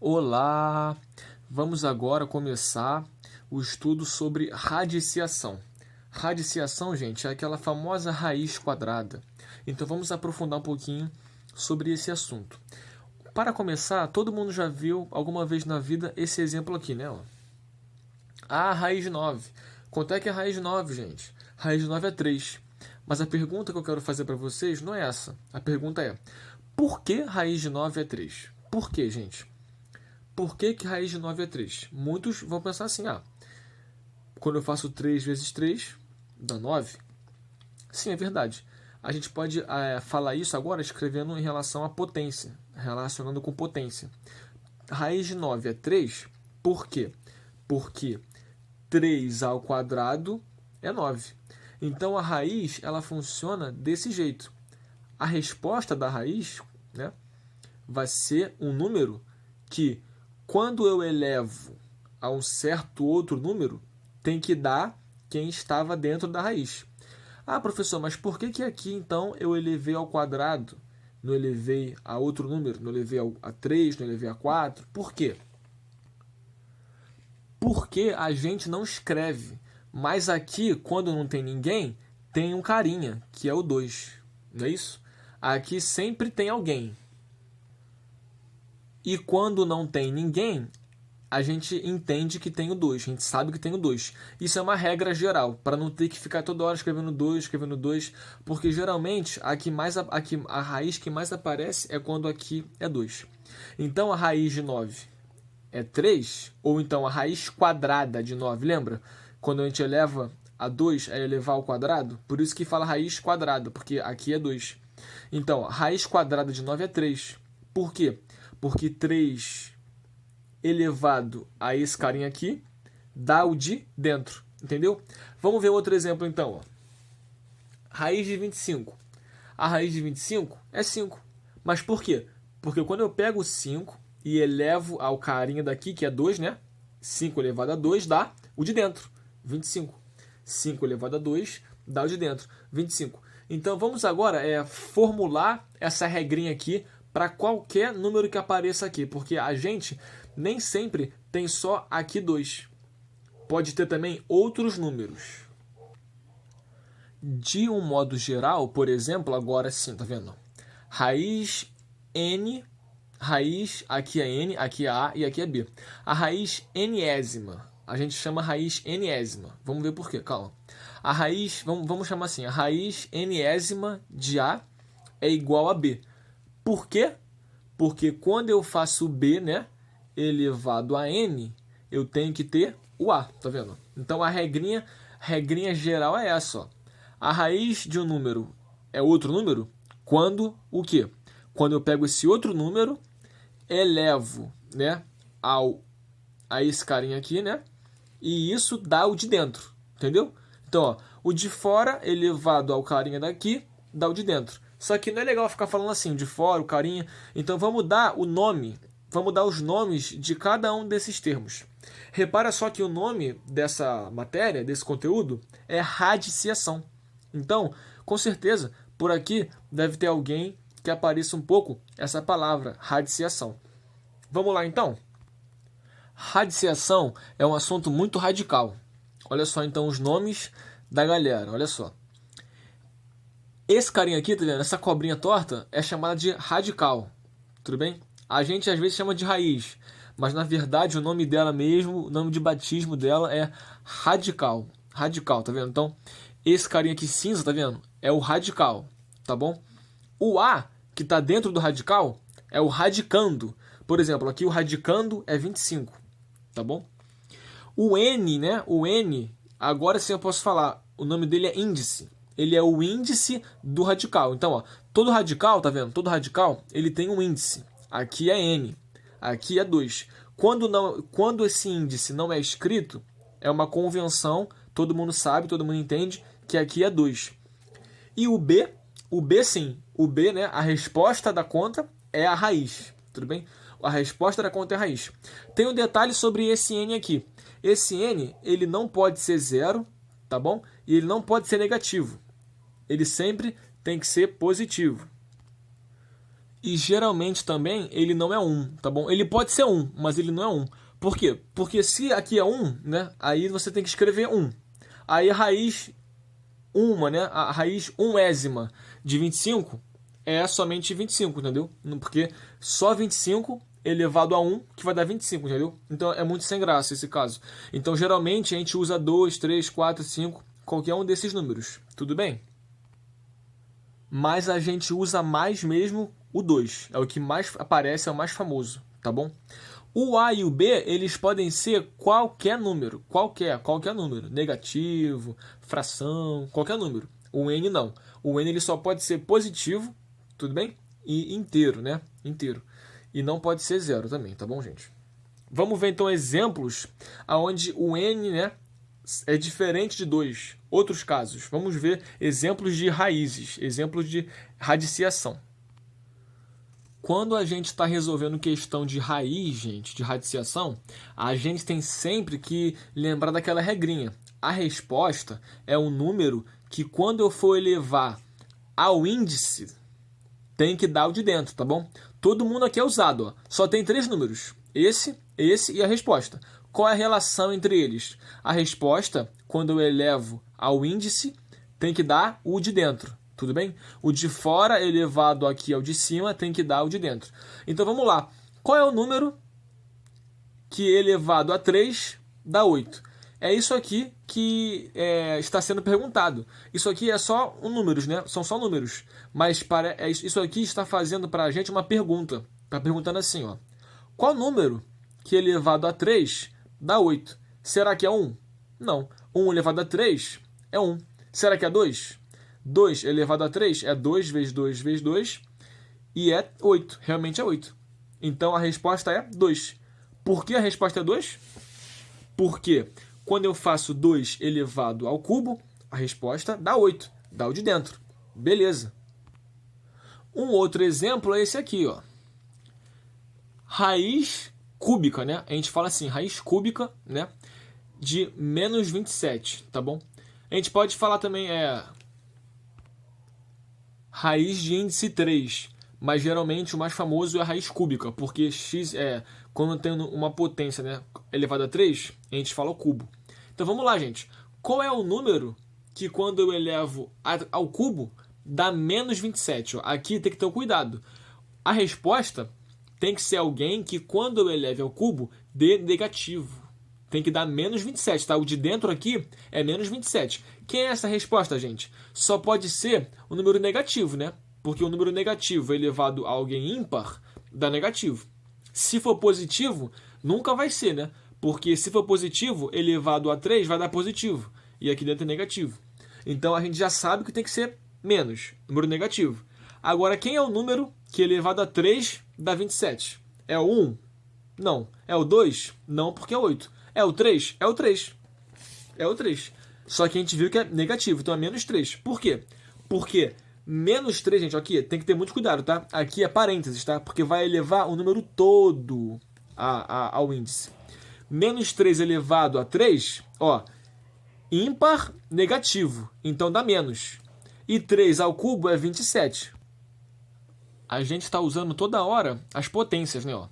Olá! Vamos agora começar o estudo sobre radiciação. Radiciação, gente, é aquela famosa raiz quadrada. Então vamos aprofundar um pouquinho sobre esse assunto. Para começar, todo mundo já viu alguma vez na vida esse exemplo aqui, né? A raiz de 9. Quanto é que é a raiz de 9, gente? A raiz de 9 é 3. Mas a pergunta que eu quero fazer para vocês não é essa. A pergunta é: por que raiz de 9 é 3? Por que, gente? Por que raiz de 9 é 3? Muitos vão pensar assim, quando eu faço 3 vezes 3, dá 9. Sim, é verdade. A gente pode falar isso agora escrevendo em relação à potência, relacionando com potência. Raiz de 9 é 3, por quê? Porque 3 ao quadrado é 9. Então a raiz ela funciona desse jeito. A resposta da raiz, né, vai ser um número que, quando eu elevo a um certo outro número, tem que dar quem estava dentro da raiz. Professor, mas por que aqui então eu elevei ao quadrado? Não elevei a outro número? Não elevei a 3, não elevei a 4? Por quê? Porque a gente não escreve. Mas aqui, quando não tem ninguém, tem um carinha, que é o 2. Não é isso? Aqui sempre tem alguém. E quando não tem ninguém, a gente entende que tem o 2, a gente sabe que tem o 2. Isso é uma regra geral, para não ter que ficar toda hora escrevendo 2, porque geralmente a raiz que mais aparece é quando aqui é 2. Então a raiz de 9 é 3, ou então a raiz quadrada de 9, lembra? Quando a gente eleva a 2, é elevar ao quadrado, por isso que fala raiz quadrada, porque aqui é 2. Então, a raiz quadrada de 9 é 3. Por quê? Porque 3 elevado a esse carinha aqui dá o de dentro, entendeu? Vamos ver outro exemplo então. Raiz de 25. A raiz de 25 é 5. Mas por quê? Porque quando eu pego o 5 e elevo ao carinha daqui, que é 2, né? 5 elevado a 2 dá o de dentro, 25. 5 elevado a 2 dá o de dentro, 25. Então vamos agora formular essa regrinha aqui para qualquer número que apareça aqui, porque a gente nem sempre tem só aqui 2. Pode ter também outros números. De um modo geral, por exemplo, agora sim, tá vendo? Raiz n, raiz, aqui é n, aqui é a e aqui é b. A raiz nésima, a gente chama raiz nésima. Vamos ver por quê, calma. A raiz, vamos chamar assim, a raiz nésima de a é igual a b. Por quê? Porque quando eu faço b, né, elevado a n, eu tenho que ter o a, tá vendo? Então a regrinha geral é essa, ó. A raiz de um número é outro número quando o quê? Quando eu pego esse outro número, elevo, né, a esse carinha aqui, né, e isso dá o de dentro, entendeu? Então, ó, o de fora elevado ao carinha daqui dá o de dentro. Só que não é legal ficar falando assim, de fora, o carinha. Então vamos dar o nome, vamos dar os nomes de cada um desses termos. Repara só que o nome dessa matéria, desse conteúdo, é radiciação. Então, com certeza, por aqui deve ter alguém que apareça um pouco essa palavra, radiciação. Vamos lá então? Radiciação é um assunto muito radical. Olha só então os nomes da galera, olha só. Esse carinha aqui, tá vendo? Essa cobrinha torta é chamada de radical, tudo bem? A gente às vezes chama de raiz, mas na verdade o nome dela mesmo, o nome de batismo dela é radical. Radical, tá vendo? Então, esse carinha aqui cinza, tá vendo? É o radical, tá bom? O A, que tá dentro do radical, é o radicando. Por exemplo, aqui o radicando é 25, tá bom? O N, né? O N, agora sim eu posso falar, o nome dele é índice. Ele é o índice do radical. Então, ó, todo radical, tá vendo? Todo radical, ele tem um índice. Aqui é n, aqui é 2. Quando esse índice não é escrito, é uma convenção, todo mundo sabe, todo mundo entende que aqui é 2. E o B sim, o B, né, a resposta da conta é a raiz, tudo bem? A resposta da conta é a raiz. Tem um detalhe sobre esse n aqui. Esse n, ele não pode ser zero, tá bom? E ele não pode ser negativo. Ele sempre tem que ser positivo. E geralmente também ele não é 1, tá bom? Ele pode ser 1, mas ele não é 1. Por quê? Porque se aqui é 1, né? Aí você tem que escrever 1. Aí a raiz 1, né? A raiz 1ésima de 25 é somente 25, entendeu? Porque só 25 elevado a 1 que vai dar 25, entendeu? Então é muito sem graça esse caso. Então geralmente a gente usa 2, 3, 4, 5, qualquer um desses números. Tudo bem? Mas a gente usa mais mesmo o 2. É o que mais aparece, é o mais famoso, tá bom? O A e o B, eles podem ser qualquer número. Qualquer número. Negativo, fração, qualquer número. O N não. O N ele só pode ser positivo, tudo bem? E inteiro, né? Inteiro. E não pode ser zero também, tá bom, gente? Vamos ver então exemplos onde o N, né, é diferente de 2. Outros casos. Vamos ver exemplos de raízes, exemplos de radiciação. Quando a gente está resolvendo questão de raiz, gente, de radiciação, a gente tem sempre que lembrar daquela regrinha. A resposta é um número que, quando eu for elevar ao índice, tem que dar o de dentro, tá bom? Todo mundo aqui é usado, ó. Só tem 3 números. Esse e a resposta. Qual é a relação entre eles? A resposta, quando eu elevo ao índice, tem que dar o de dentro. Tudo bem? O de fora elevado aqui ao de cima tem que dar o de dentro. Então vamos lá. Qual é o número que elevado a 3 dá 8? É isso aqui que está sendo perguntado. Isso aqui é só números, né? São só números. Mas isso aqui está fazendo para a gente uma pergunta. Está perguntando assim, ó. Qual número que elevado a 3 dá 8? Será que é 1? Não. 1 elevado a 3 é 1. Será que é 2? 2 elevado a 3 é 2 vezes 2 vezes 2 e é 8. Realmente é 8. Então a resposta é 2. Por que a resposta é 2? Porque quando eu faço 2 elevado ao cubo, a resposta dá 8. Dá o de dentro. Beleza. Um outro exemplo é esse aqui, ó. Raiz cúbica, né? A gente fala assim, raiz cúbica, né? De menos 27, tá bom? A gente pode falar também, raiz de índice 3, mas geralmente o mais famoso é a raiz cúbica, porque x quando tem uma potência, né, elevada a 3, a gente fala o cubo. Então vamos lá, gente. Qual é o número que quando eu elevo ao cubo dá menos 27? Ó, aqui tem que ter um cuidado. A resposta tem que ser alguém que quando eu eleve ao cubo dê negativo. Tem que dar menos 27, tá? O de dentro aqui é menos 27. Quem é essa resposta, gente? Só pode ser o número negativo, né? Porque o número negativo elevado a alguém ímpar dá negativo. Se for positivo, nunca vai ser, né? Porque se for positivo, elevado a 3 vai dar positivo. E aqui dentro é negativo. Então a gente já sabe que tem que ser menos, número negativo. Agora, quem é o número que elevado a 3 dá 27? É o 1? Não. É o 2? Não, porque é 8. É o 3? É o 3. É o 3. Só que a gente viu que é negativo, então é menos 3. Por quê? Porque menos 3, gente, aqui tem que ter muito cuidado, tá? Aqui é parênteses, tá? Porque vai elevar o número todo ao índice. Menos 3 elevado a 3, ó, ímpar negativo, então dá menos. E 3 ao cubo é 27. A gente está usando toda hora as potências, né? Ó.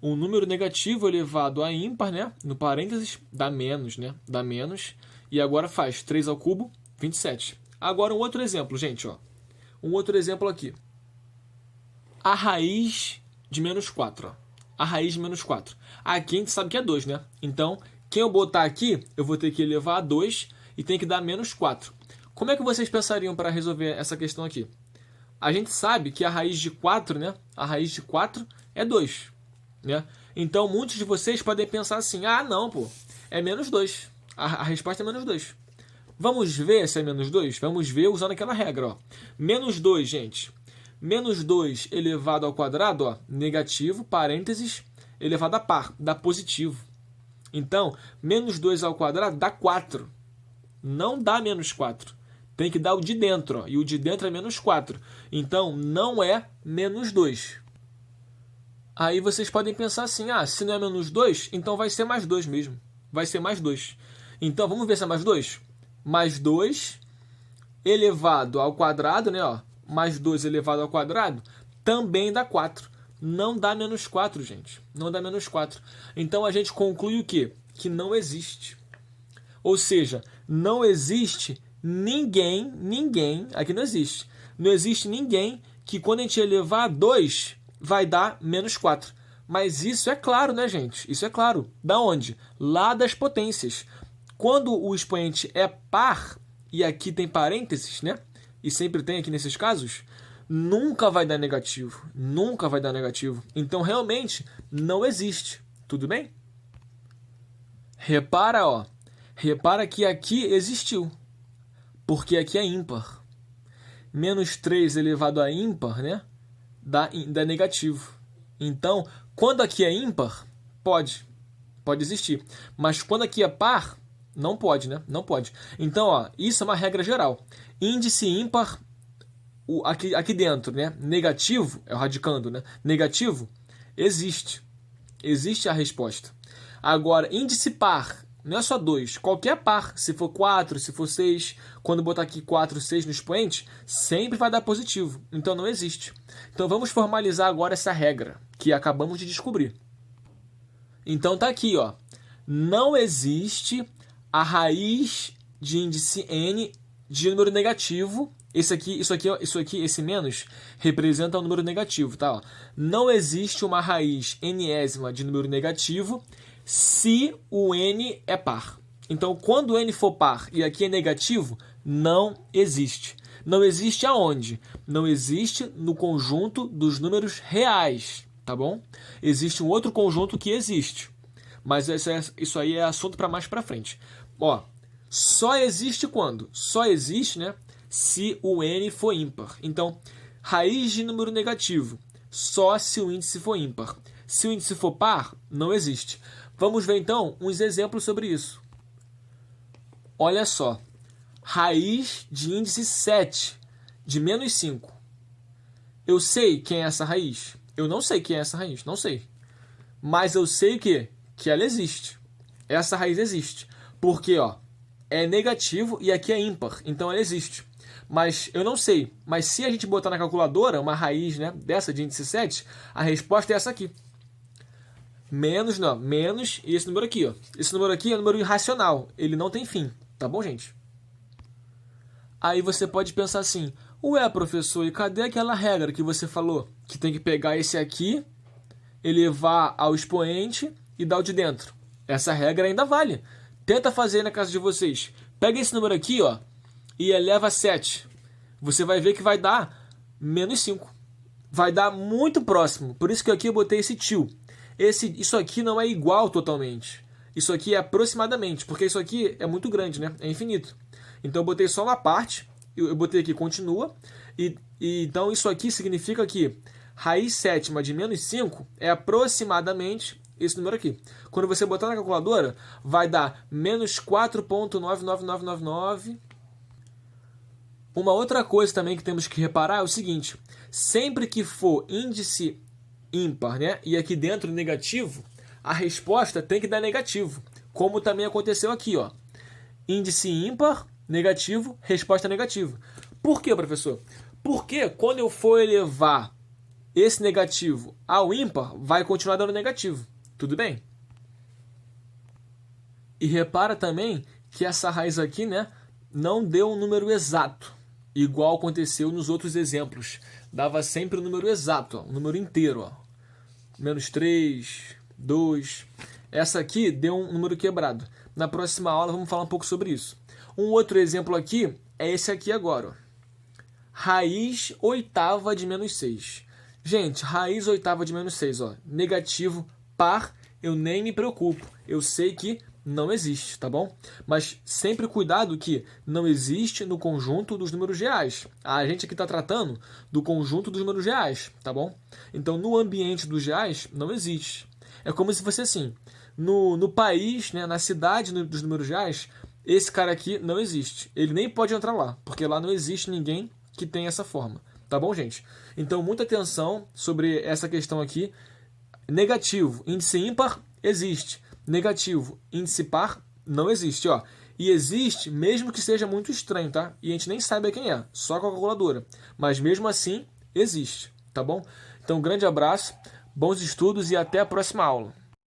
Um número negativo elevado a ímpar, né? No parênteses, dá menos, né? Dá menos. E agora faz 3 ao cubo, 27. Agora um outro exemplo, gente, ó. Um outro exemplo aqui. A raiz de menos 4, ó. A raiz de menos 4. Aqui a gente sabe que é 2, né? Então, quem eu botar aqui, eu vou ter que elevar a 2 e tem que dar menos 4. Como é que vocês pensariam para resolver essa questão aqui? A gente sabe que a raiz de 4, né? A raiz de 4 é 2. Né? Então, muitos de vocês podem pensar assim, ah, não, pô, é menos 2. A resposta é menos 2. Vamos ver se é menos 2? Vamos ver usando aquela regra, ó. Menos 2, gente. Menos 2 elevado ao quadrado, ó, negativo, parênteses, elevado a par, dá positivo. Então, menos 2 ao quadrado dá 4. Não dá menos 4. Tem que dar o de dentro, ó, e o de dentro é menos 4. Então, não é menos 2. Aí vocês podem pensar assim, ah, se não é menos 2, então vai ser mais 2 mesmo. Vai ser mais 2. Então, vamos ver se é mais 2? Mais 2 elevado ao quadrado, né? Ó, mais 2 elevado ao quadrado também dá 4. Não dá menos 4, gente. Não dá menos 4. Então a gente conclui o quê? Que não existe. Ou seja, não existe ninguém, aqui não existe. Não existe ninguém que quando a gente elevar a 2 vai dar menos 4. Mas isso é claro, né, gente? Isso é claro. Da onde? Lá das potências. Quando o expoente é par, e aqui tem parênteses, né? E sempre tem aqui nesses casos, nunca vai dar negativo. Nunca vai dar negativo. Então, realmente, não existe. Tudo bem? Repara, ó. Repara que aqui existiu. Porque aqui é ímpar. Menos 3 elevado a ímpar, né? Dá negativo. Então, quando aqui é ímpar, pode existir. Mas quando aqui é par, não pode, né? Não pode. Então, ó, isso é uma regra geral. Índice ímpar, aqui dentro, né? Negativo, é o radicando, né? Negativo, existe. Existe a resposta. Agora, índice par, não é só 2. Qualquer par, se for 4, se for 6, quando botar aqui 4, 6 no expoente, sempre vai dar positivo. Então, não existe. Então, vamos formalizar agora essa regra que acabamos de descobrir. Então, tá aqui, ó. Não existe a raiz de índice n de número negativo. Isso aqui, esse menos, representa um número negativo, tá? Ó. Não existe uma raiz nésima de número negativo se o n é par. Então, quando o n for par e aqui é negativo, não existe. Não existe aonde? Não existe no conjunto dos números reais, tá bom? Existe um outro conjunto que existe, mas isso aí é assunto para mais para frente. Ó, só existe quando? Só existe, né, se o n for ímpar. Então, raiz de número negativo, só se o índice for ímpar. Se o índice for par, não existe. Vamos ver, então, uns exemplos sobre isso. Olha só. Raiz de índice 7, de menos 5. Eu sei quem é essa raiz? Eu não sei quem é essa raiz, não sei. Mas eu sei que ela existe. Essa raiz existe. Porque, ó, é negativo e aqui é ímpar, então ela existe. Mas eu não sei. Mas se a gente botar na calculadora uma raiz, né, dessa de índice 7, a resposta é essa aqui. Menos e esse número aqui, ó. Esse número aqui é um número irracional. Ele não tem fim, tá bom, gente? Aí você pode pensar assim, ué, professor, e cadê aquela regra que você falou? Que tem que pegar esse aqui, elevar ao expoente e dar o de dentro. Essa regra ainda vale. Tenta fazer na casa de vocês. Pega esse número aqui, ó, e eleva a 7. Você vai ver que vai dar menos 5. Vai dar muito próximo. Por isso que aqui eu botei esse tio. Isso aqui não é igual totalmente. Isso aqui é aproximadamente, porque isso aqui é muito grande, né? É infinito. Então eu botei só uma parte, eu botei aqui continua, e então isso aqui significa que raiz sétima de menos 5 é aproximadamente esse número aqui. Quando você botar na calculadora, vai dar menos 4,99999. Uma outra coisa também que temos que reparar é o seguinte, sempre que for índice ímpar, né, e aqui dentro negativo, a resposta tem que dar negativo, como também aconteceu aqui, ó. Índice ímpar, negativo, resposta negativa. Por quê, professor? Porque quando eu for elevar esse negativo ao ímpar, vai continuar dando negativo. Tudo bem? E repara também que essa raiz aqui, né, não deu um número exato, igual aconteceu nos outros exemplos. Dava sempre o número exato, ó, um número inteiro, ó. Menos 3, 2. Essa aqui deu um número quebrado. Na próxima aula vamos falar um pouco sobre isso. Um outro exemplo aqui é esse aqui agora, ó. Raiz oitava de menos 6. Gente, raiz oitava de menos 6, ó. Negativo, par, eu nem me preocupo. Eu sei que não existe, tá bom? Mas sempre cuidado que não existe no conjunto dos números reais. A gente aqui está tratando do conjunto dos números reais, tá bom? Então, no ambiente dos reais, não existe. É como se fosse assim, no país, né, na cidade dos números reais, esse cara aqui não existe. Ele nem pode entrar lá, porque lá não existe ninguém que tenha essa forma. Tá bom, gente? Então, muita atenção sobre essa questão aqui. Negativo, índice ímpar, existe. Negativo, índice par, não existe, ó. E existe, mesmo que seja muito estranho, tá? E a gente nem saiba quem é, só com a calculadora. Mas mesmo assim, existe. tá bom? Então, um grande abraço, bons estudos e até a próxima aula.